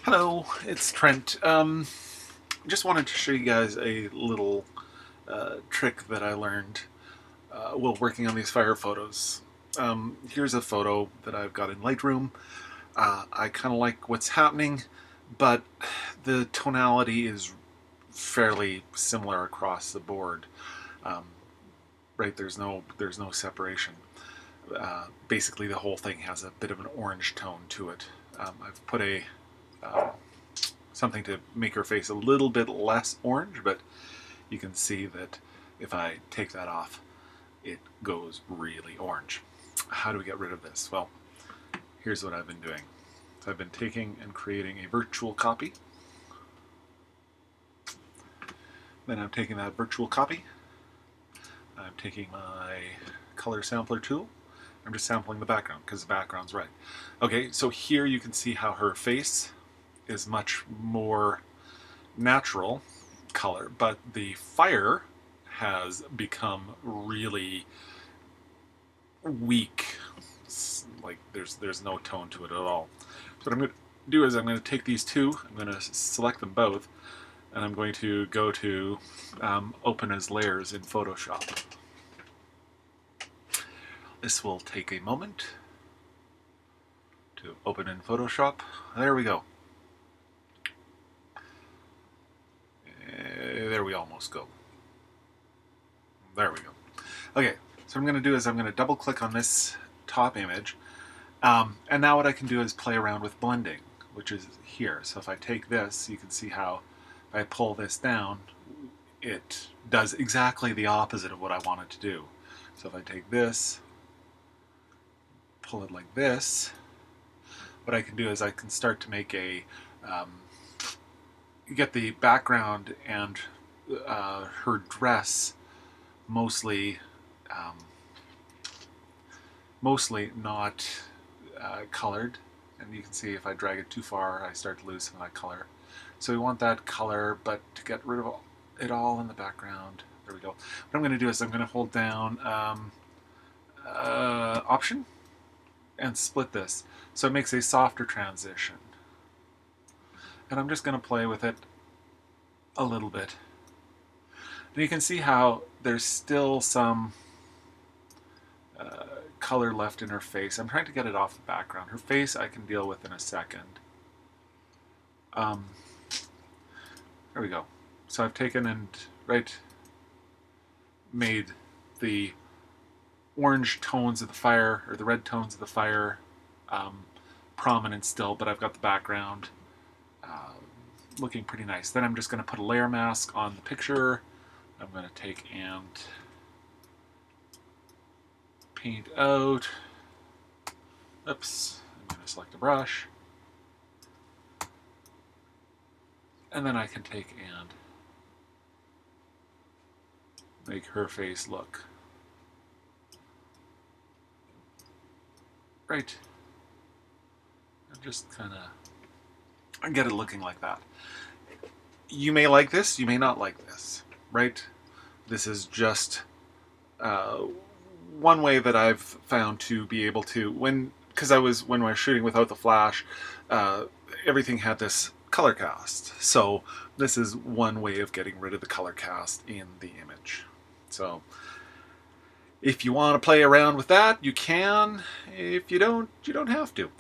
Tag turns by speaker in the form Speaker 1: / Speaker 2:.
Speaker 1: Hello, it's Trent. Just wanted to show you guys a little trick that I learned while working on these fire photos. Here's a photo that I've got in Lightroom. I kind of like what's happening, but the tonality is fairly similar across the board. Um, right, there's no separation. Basically, the whole thing has a bit of an orange tone to it. I've put a uh, something to make her face a little bit less orange, but you can see that if I take that off, it goes really orange. How do we get rid of this? Well, here's what I've been doing. So I've been taking and creating a virtual copy. Then I'm taking that virtual copy. I'm taking my color sampler tool. I'm just sampling the background because the background's right. Okay, so here you can see how her face is much more natural color, but the fire has become really weak. It's like there's no tone to it at all. So what I'm going to do is I'm going to take these two, I'm going to select them both, and I'm going to go to open as layers in Photoshop. This will take a moment to open in Photoshop. There we go. There we almost go. There we go. Okay, so what I'm going to do is I'm going to double click on this top image, and now what I can do is play around with blending, which is here. So if I take this, you can see how if I pull this down, it does exactly the opposite of what I want it to do. So if I take this, pull it like this, what I can do is I can start to make a get the background and her dress mostly mostly not colored, and you can see if I drag it too far I start to lose some of that color. So we want that color, but to get rid of it all in the background, there we go. What I'm going to do is I'm going to hold down Option and split this so it makes a softer transition. And I'm just going to play with it a little bit. And you can see how there's still some color left in her face. I'm trying to get it off the background. Her face I can deal with in a second. There we go. So I've taken and made the orange tones of the fire, or the red tones of the fire, prominent still, but I've got the background looking pretty nice. Then I'm just going to put a layer mask on the picture. I'm going to take and paint out. Oops. I'm going to select a brush. And then I can take and make her face look right. And just kind of get it looking like that. You may like this, you may not like this, right? This is just one way that I've found to be able to, when I was shooting without the flash, everything had this color cast. So this is one way of getting rid of the color cast in the image. So if you want to play around with that, you can. If you don't, you don't have to.